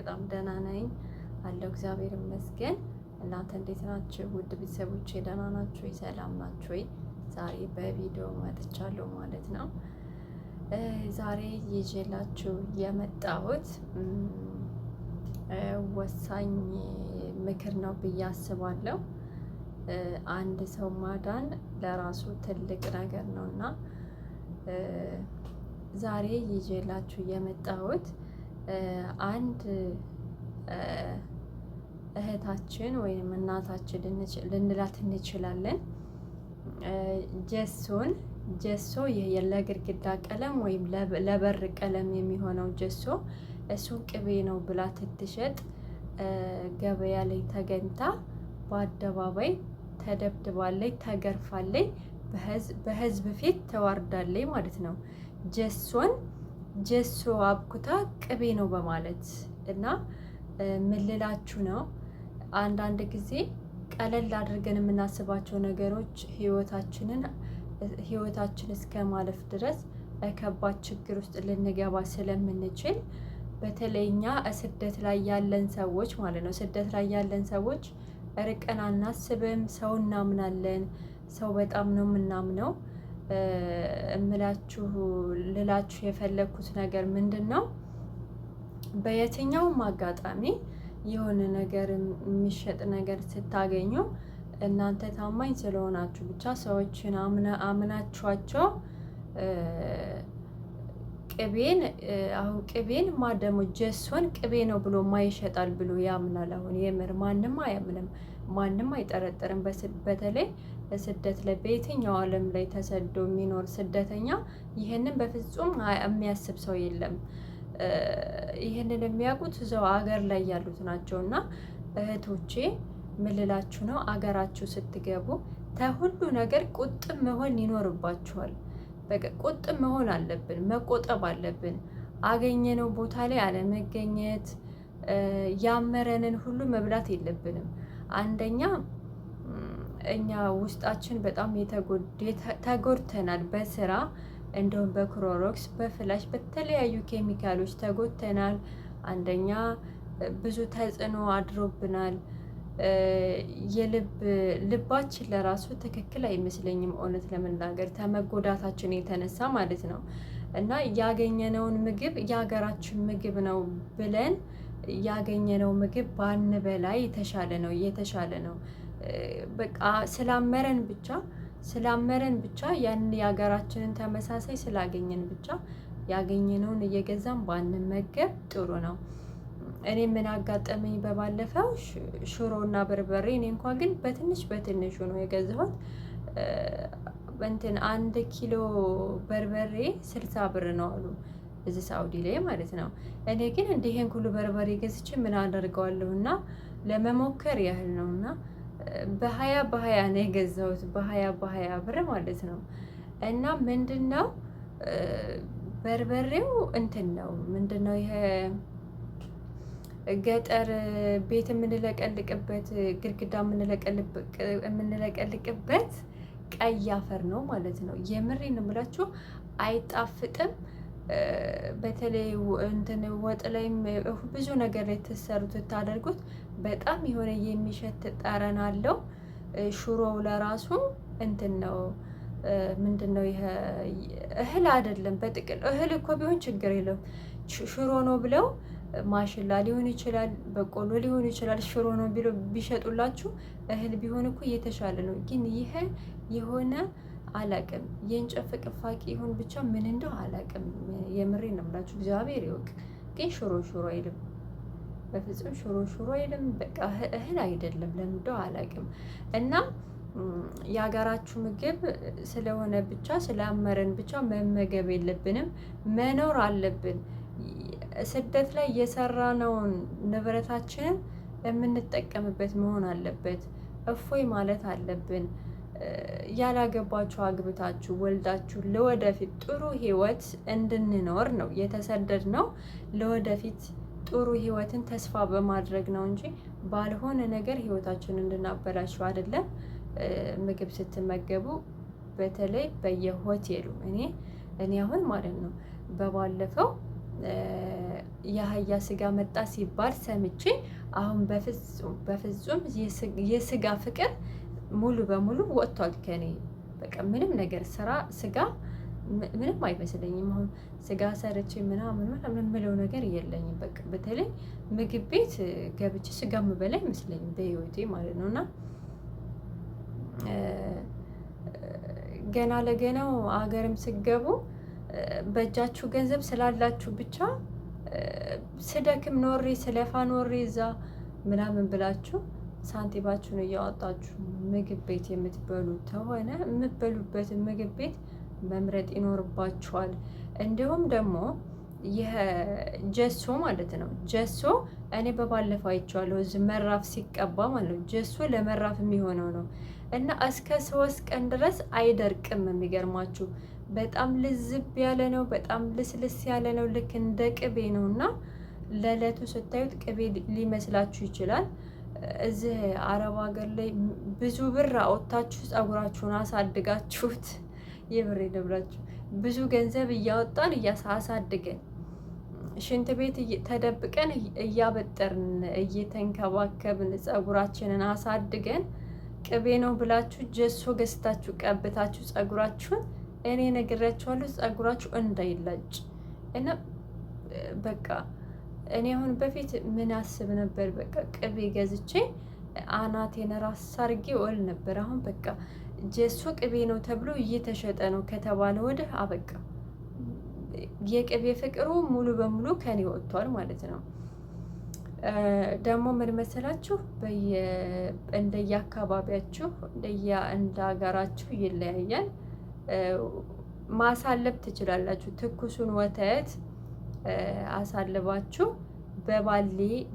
በጣም ደህና ነኝ አለው። እግዚአብሔር ይመስገን። እናንተ እንዴት ናችሁ? ውድ ቤተሰቦቼ ደህና ናችሁ? ሰላም ናችሁ? ዛሬ በቪዲዮ መጥቻለሁ ማለት ነው። ዛሬ ይዤላችሁ የመጣሁት ወሳኝ ምክር ነው ብዬ አስባለሁ። አንድ ሰው ማዳን ለራሱ ትልቅ ነገር ነው እና ዛሬ ይዤላችሁ የመጣሁት አንድ እህታችን ወይም እናታችን ልንላት እንችላለን። ጀሶ ለግድግዳ ቀለም ወይም ለበር ቀለም የሚሆነው ጀሶ እሱን ቅቤ ነው ብላ ትትሸጥ ገበያ ላይ ተገኝታ በአደባባይ ተደብድባለች፣ ተገርፋለች፣ በህዝብ ፊት ተዋርዳለች ማለት ነው። ጀሶ አብኩታ ቅቤ ነው በማለት እና ምን ልላችሁ ነው፣ አንዳንድ ጊዜ ቀለል አድርገን የምናስባቸው ነገሮች ህይወታችን እስከ ማለፍ ድረስ ከባድ ችግር ውስጥ ልንገባ ስለምንችል በተለይ እኛ ስደት ላይ ያለን ሰዎች ማለት ነው። ስደት ላይ ያለን ሰዎች ርቀን አናስብም። ሰው እናምናለን። ሰው በጣም ነው የምናምነው። ልላችሁ የፈለግኩት ነገር ምንድን ነው? በየትኛውም አጋጣሚ የሆነ ነገር የሚሸጥ ነገር ስታገኙ እናንተ ታማኝ ስለሆናችሁ ብቻ ሰዎችን አምናችኋቸው ቅቤን ማደሞ ጀሶን ቅቤ ነው ብሎ ማይሸጣል ብሎ ያምናል። አሁን የምር ማንም አያምንም፣ ማንም አይጠረጥርም። በተለይ ስደት ላይ በየትኛው ዓለም ላይ ተሰዶ የሚኖር ስደተኛ ይህንን በፍጹም የሚያስብ ሰው የለም። ይህንን የሚያውቁት እዛው አገር ላይ ያሉት ናቸው። እና እህቶቼ ምልላችሁ ነው፣ አገራችሁ ስትገቡ ከሁሉ ነገር ቁጥብ መሆን ይኖርባችኋል። በቃ ቁጥብ መሆን አለብን፣ መቆጠብ አለብን። አገኘነው ቦታ ላይ አለመገኘት፣ ያመረንን ሁሉ መብላት የለብንም። አንደኛ እኛ ውስጣችን በጣም ተጎድተናል በስራ እንደውም በክሎሮክስ በፍላሽ በተለያዩ ኬሚካሎች ተጎድተናል። አንደኛ ብዙ ተጽዕኖ አድሮብናል። ልባችን ለራሱ ትክክል አይመስለኝም እውነት ለመናገር ከመጎዳታችን የተነሳ ማለት ነው። እና ያገኘነውን ምግብ የሀገራችን ምግብ ነው ብለን ያገኘነው ምግብ ባንበላ የተሻለ ነው። በቃ ስላመረን ብቻ ያን የሀገራችንን ተመሳሳይ ስላገኘን ብቻ ያገኘነውን እየገዛን ባንመገብ ጥሩ ነው። እኔ ምን አጋጠመኝ በባለፈው ሽሮ እና በርበሬ። እኔ እንኳን ግን በትንሹ ነው የገዛሁት። 1 ኪሎ በርበሬ 60 ብር ነው አሉ እዚህ ሳውዲ ላይ ማለት ነው። እኔ ግን ይሄን ሁሉ በርበሬ ገዝቼ ምን አደርገዋለሁ እና ለመሞከር ያህል ነው እና በ20 ነው የገዛሁት፣ በ20 ብር ማለት ነው። እና ምንድነው በርበሬው ነው ምንድነው ይሄ ገጠር ቤት የምንለቀልቅበት ግድግዳ የምንለቀልቅበት ቀይ አፈር ነው ማለት ነው። የምሬን ነው የምላችሁ፣ አይጣፍጥም። በተለይ ወጥ ላይም ብዙ ነገር ላይ ትታደርጉት በጣም የሆነ የሚሸት ጠረን አለው። ሽሮው ለራሱ ነው ምንድነው ይሄ እህል አይደለም። በጥቅል እህል እኮ ቢሆን ችግር የለውም። ሽሮ ነው ብለው ማሽላ ሊሆን ይችላል፣ በቆሎ ሊሆን ይችላል። ሽሮ ነው ብለው ቢሸጡላችሁ እህል ቢሆን እኮ እየተሻለ ነው። ግን ይሄ የሆነ አላቅም፣ የእንጨት ፍቅፋቂ ይሁን ብቻ ምን እንደው አላቅም። የምሬን ነው የምላችሁ፣ እግዚአብሔር ይወቅ። ግን ሽሮ አይልም፣ በፍጹም ሽሮ አይልም። በቃ እህል አይደለም፣ ለምን እንደው አላቅም። እና የሀገራችሁ ምግብ ስለሆነ ብቻ ስላመረን ብቻ መመገብ የለብንም፣ መኖር አለብን። ስደት ላይ የሰራነውን ንብረታችንን የምንጠቀምበት መሆን አለበት። እፎይ ማለት አለብን። ያላገባችሁ አግብታችሁ ወልዳችሁ ለወደፊት ጥሩ ህይወት እንድንኖር ነው የተሰደድነው። ለወደፊት ጥሩ ህይወትን ተስፋ በማድረግ ነው እንጂ ባልሆነ ነገር ህይወታችንን እንድናበላችሁ አይደለም። ምግብ ስትመገቡ በተለይ በየሆቴሉ እኔ አሁን ማለት ነው በባለፈው የአህያ ስጋ መጣ ሲባል ሰምቼ አሁን በፍጹም የስጋ ፍቅር ሙሉ በሙሉ ወጥቷል ከኔ። በቃ ምንም ነገር ስጋ ምንም አይመስለኝም። አሁን ስጋ ሰርቼ ምናምን የምለው ነገር የለኝም። በቃ በተለይ ምግብ ቤት ገብቼ ስጋ የምበላ አይመስለኝም በህይወቴ ማለት ነው። እና ገና ለገናው አገርም ስገቡ በእጃችሁ ገንዘብ ስላላችሁ ብቻ ስደክም ኖሬ ስለፋ ኖሬ እዛ ምናምን ብላችሁ ሳንቲባችሁን እያወጣችሁ ምግብ ቤት የምትበሉ ከሆነ የምትበሉበትን ምግብ ቤት መምረጥ ይኖርባችኋል። እንዲሁም ደግሞ ይህ ጀሶ ማለት ነው። ጀሶ እኔ በባለፈው አይቼዋለሁ። እዚህ መራፍ ሲቀባ ማለት ነው። ጀሶ ለመራፍ የሚሆነው ነው እና እስከ 3 ቀን ድረስ አይደርቅም። የሚገርማችሁ በጣም ልዝብ ያለ ነው። በጣም ልስልስ ያለ ነው። ልክ እንደ ቅቤ ነው እና ለዕለቱ ስታዩት ቅቤ ሊመስላችሁ ይችላል። እዚህ አረብ ሀገር ላይ ብዙ ብር አወጣችሁ ፀጉራችሁን አሳድጋችሁት የብሬ ደብራችሁ ብዙ ገንዘብ እያወጣን አሳድገን ሽንት ቤት ተደብቀን እያበጠርን እየተንከባከብን ፀጉራችንን አሳድገን ቅቤ ነው ብላችሁ ጀሶ ገዝታችሁ ቀብታችሁ ፀጉራችሁን እኔ ነግሬያችኋለሁ፣ ፀጉራችሁ እንዳይላጭ እና በቃ እኔ አሁን በፊት ምን አስብ ነበር? በቃ ቅቤ ገዝቼ አናቴን ራስ አድርጌ ወል ነበር። አሁን በቃ ጀሶ ቅቤ ነው ተብሎ እየተሸጠ ነው ከተባለ ወዲህ አበቃ። የቅቤ ፍቅሩ ሙሉ በሙሉ ከኔ ወጥቷል ማለት ነው። ደግሞ ምን መሰላችሁ? እንደየአካባቢያችሁ እንደ ሀገራችሁ ይለያያል። ማሳለብ ትችላላችሁ። ትኩሱን ወተት አሳልባችሁ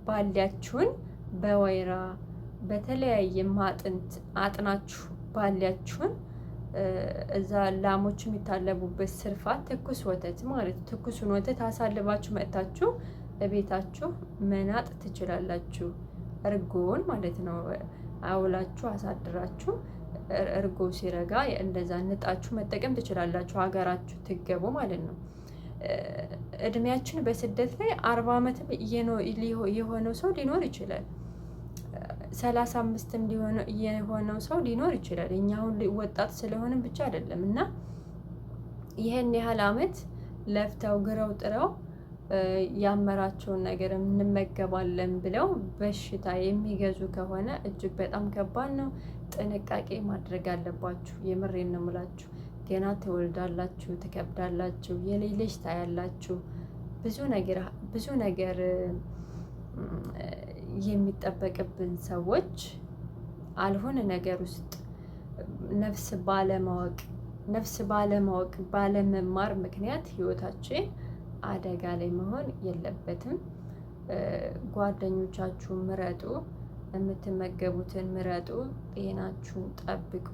ባሊያችሁን በወይራ በተለያየ ማጥንት አጥናችሁ ባሊያችሁን እዛ ላሞች የሚታለቡበት ስርፋት ትኩስ ወተት ማለት ትኩሱን ወተት አሳልባችሁ መጥታችሁ በቤታችሁ መናጥ ትችላላችሁ። እርጎን ማለት ነው። አውላችሁ አሳድራችሁ እርጎ ሲረጋ እንደዛ ንጣችሁ መጠቀም ትችላላችሁ። ሀገራችሁ ትገቡ ማለት ነው። እድሜያችን በስደት ላይ 40 ዓመትም የሆነው ሰው ሊኖር ይችላል። 35ም የሆነው ሰው ሊኖር ይችላል። እኛ አሁን ወጣት ስለሆንም ብቻ አይደለም እና ይህን ያህል ዓመት ለፍተው ግረው ጥረው ያመራቸውን ነገር እንመገባለን ብለው በሽታ የሚገዙ ከሆነ እጅግ በጣም ከባድ ነው። ጥንቃቄ ማድረግ አለባችሁ። የምሬን ነው የምላችሁ። ገና ትወልዳላችሁ፣ ትከብዳላችሁ፣ የልጅ ልጅ ታያላችሁ። ብዙ ነገር የሚጠበቅብን ሰዎች አልሆነ ነገር ውስጥ ነፍስ ባለማወቅ ባለመማር ምክንያት ህይወታችን አደጋ ላይ መሆን የለበትም። ጓደኞቻችሁን ምረጡ፣ የምትመገቡትን ምረጡ፣ ጤናችሁን ጠብቁ።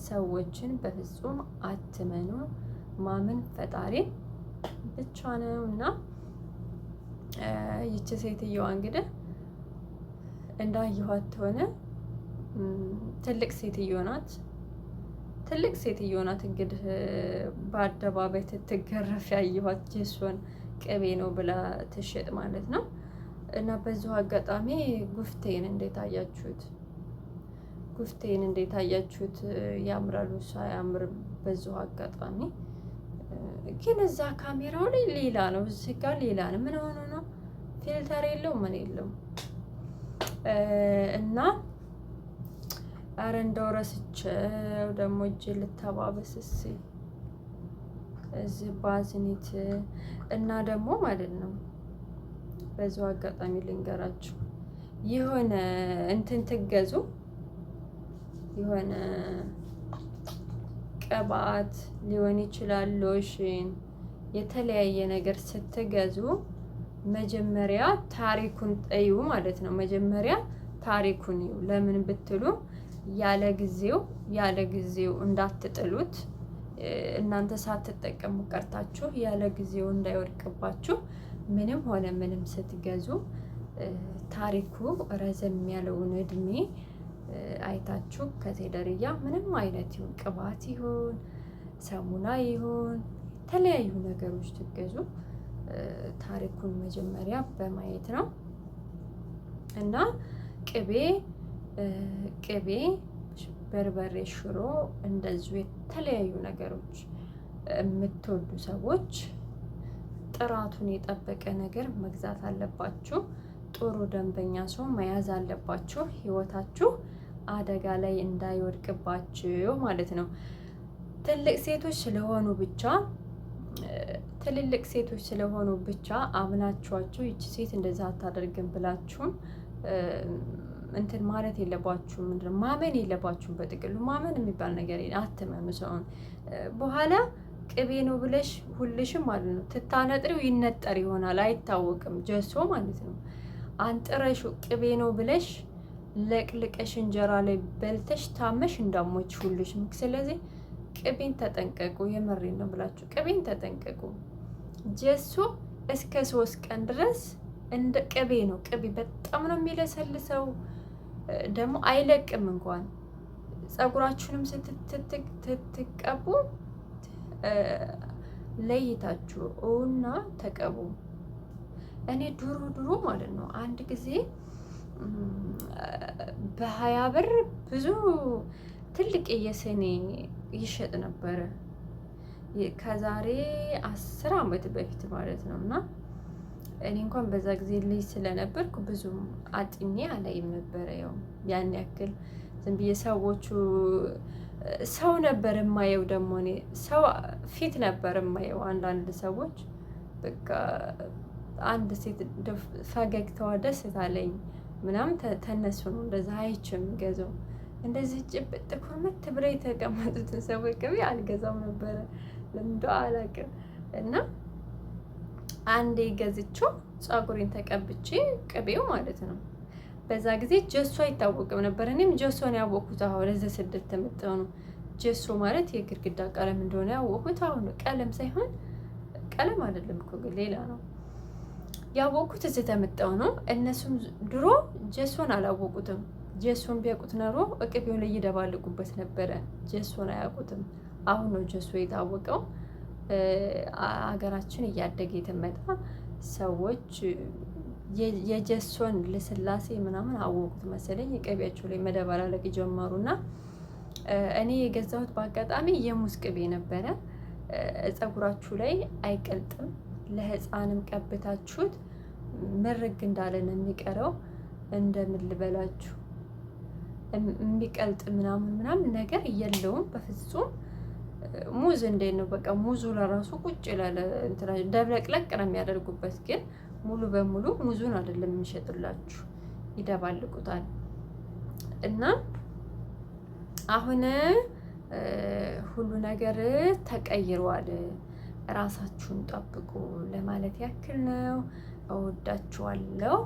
ሰዎችን በፍጹም አትመኑ። ማመን ፈጣሪ ብቻ ነው እና ይቺ ሴትየዋ እንግዲህ እንዳየኋት ሆነ ትልቅ ሴትዮ ናት። እንግዲህ በአደባባይ ትትገረፍ ያየኋት ጀሶን ቅቤ ነው ብላ ትሸጥ ማለት ነው። እና በዚሁ አጋጣሚ ጉፍቴን እንዴት አያችሁት? ያምራሉ ሳያምር? በዚሁ አጋጣሚ ግን እዛ ካሜራው ላይ ሌላ ነው፣ እዚህ ጋር ሌላ ነው። ምን ሆኖ ነው? ፊልተር የለው ምን የለው እና አረ እንደው ረስቼው ደግሞ እጅ ልተባበስ እዚህ ባዝኒት እና ደግሞ ማለት ነው። በዚሁ አጋጣሚ ልንገራችሁ፣ የሆነ እንትን ትገዙ የሆነ ቅባት ሊሆን ይችላል፣ ሎሽን፣ የተለያየ ነገር ስትገዙ መጀመሪያ ታሪኩን ጠዩ ማለት ነው። መጀመሪያ ታሪኩን እዩ። ለምን ብትሉ ያለ ጊዜው እንዳትጥሉት። እናንተ ሳትጠቀሙ ቀርታችሁ ያለ ጊዜው እንዳይወድቅባችሁ ምንም ሆነ ምንም ስትገዙ ታሪኩ ረዘም ያለውን እድሜ አይታችሁ ከቴደርያ ምንም አይነት ይሁን ቅባት ይሁን ሰሙና ይሁን የተለያዩ ነገሮች ትገዙ ታሪኩን መጀመሪያ በማየት ነው። እና ቅቤ፣ በርበሬ፣ ሽሮ እንደዚሁ የተለያዩ ነገሮች የምትወዱ ሰዎች ጥራቱን የጠበቀ ነገር መግዛት አለባችሁ። ጥሩ ደንበኛ ሰው መያዝ አለባችሁ። ህይወታችሁ አደጋ ላይ እንዳይወድቅባችሁ ማለት ነው። ትልልቅ ሴቶች ስለሆኑ ብቻ አምናችኋቸው ይቺ ሴት እንደዛ አታደርግም ብላችሁም እንትን ማለት የለባችሁም። ምንድነው ማመን የለባችሁም። በጥቅሉ ማመን የሚባል ነገር አትመኑ ሰውን። በኋላ ቅቤ ነው ብለሽ ሁልሽም ማለት ነው ትታነጥሪው ይነጠር ይሆናል፣ አይታወቅም። ጀሶ ማለት ነው አንጥረሹ ቅቤ ነው ብለሽ ለቅልቀሽ እንጀራ ላይ በልተሽ ታመሽ እንዳሞች ሁልሽም። ስለዚህ ቅቤን ተጠንቀቁ። የመሬን ነው ብላችሁ ቅቤን ተጠንቀቁ። ጀሶ እስከ 3 ቀን ድረስ እንደ ቅቤ ነው። ቅቤ በጣም ነው የሚለሰልሰው፣ ደግሞ አይለቅም። እንኳን ፀጉራችሁንም ስትቀቡ ለይታችሁ እና ተቀቡ። እኔ ድሮ ማለት ነው አንድ ጊዜ በ20 ብር ብዙ ትልቅ የሰኔ ይሸጥ ነበረ። ከዛሬ 10 ዓመት በፊት ማለት ነው። እና እኔ እንኳን በዛ ጊዜ ልጅ ስለነበርኩ ብዙም አጥኜ አላይም ነበረ። ያው ያን ያክል ዝም ብዬ ሰው ነበር የማየው። ደግሞ እኔ ሰው ፊት ነበር የማየው። አንዳንድ ሰዎች በቃ አንድ ሴት ፈገግታዋ ደስ ታለኝ ምናምን ተነሱ ነው እንደዛ አይችም ገዛው። እንደዚህ ጭብጥ ኩርምት ብለው የተቀመጡትን ሰዎች ቅቤ አልገዛም ነበረ። ለምዶ አላውቅም። እና አንዴ ገዝቼው ፀጉሬን ተቀብቼ ቅቤው ማለት ነው። በዛ ጊዜ ጀሶ አይታወቅም ነበር። እኔም ጀሶን ያወቅሁት አሁን ለዚህ ስደት መጣሁ ነው። ጀሶ ማለት የግድግዳ ቀለም እንደሆነ ያወቅሁት አሁን ነው። ቀለም ሳይሆን ቀለም አይደለም እኮ ግን ሌላ ነው ያወቅሁት እዚህ ተመጣሁ ነው። እነሱም ድሮ ጀሶን አላወቁትም። ጀሶን ቢያውቁት ኖሮ ቅቤው ላይ ይደባልቁበት ነበረ። ጀሶን አያውቁትም። አሁን ነው ጀሶ የታወቀው። አገራችን እያደገ የተመጣ ሰዎች የጀሶን ልስላሴ ምናምን አወቁት መሰለኝ። የቅቤያቸው ላይ መደባላለቅ ጀመሩና እኔ የገዛሁት በአጋጣሚ የሙዝ ቅቤ ነበረ። ፀጉራችሁ ላይ አይቀልጥም። ለህፃንም ቀብታችሁት ምርግ እንዳለ ነው የሚቀረው። እንደምን ልበላችሁ የሚቀልጥ ምናምን ነገር የለውም በፍጹም። ሙዝ እንዴት ነው በቃ ሙዙ ለራሱ ቁጭ ይላል። እንትና ደብለቅለቅ ነው የሚያደርጉበት፣ ግን ሙሉ በሙሉ ሙዙን አይደለም የሚሸጥላችሁ፣ ይደባልቁታል። እና አሁን ሁሉ ነገር ተቀይሯል። ራሳችሁን ጠብቁ ለማለት ያክል ነው። እወዳችኋለሁ።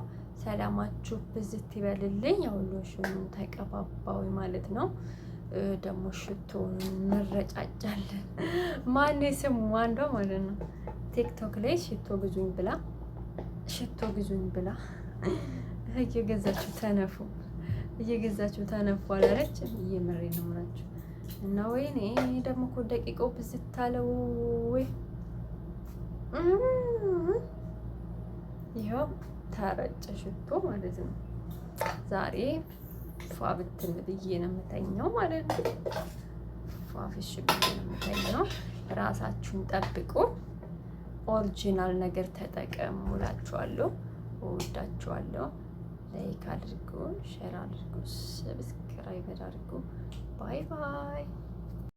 ሰላማችሁ ብዝት ይበልልኝ። ያው ሎሽኑን ተቀባባው ማለት ነው። ደግሞ ሽቶውን እንረጫጫለን። ማን ስሙ አንዷ ማለት ነው ቲክቶክ ላይ ሽቶ ግዙኝ ብላ እየገዛችሁ ተነፉ አላለች። እየመሬ ነው ምናችሁ እና ወይኔ ደግሞ እኮ ደቂቃው ብዝት አለው ወይ ይኸው ተረጨ ሽቶ ማለት ነው። ዛሬ ፏ ብትን ብዬ ነው የምተኛው ማለት ነው። ፏፍሽ ብዬ ነው የምተኛው። ራሳችሁን ጠብቁ። ኦሪጂናል ነገር ተጠቀሙ እላችኋለሁ። እወዳችኋለሁ። ላይክ አድርጉ፣ ሼር አድርጉ፣ ሰብስክራይብ አድርጉ። ባይ ባይ።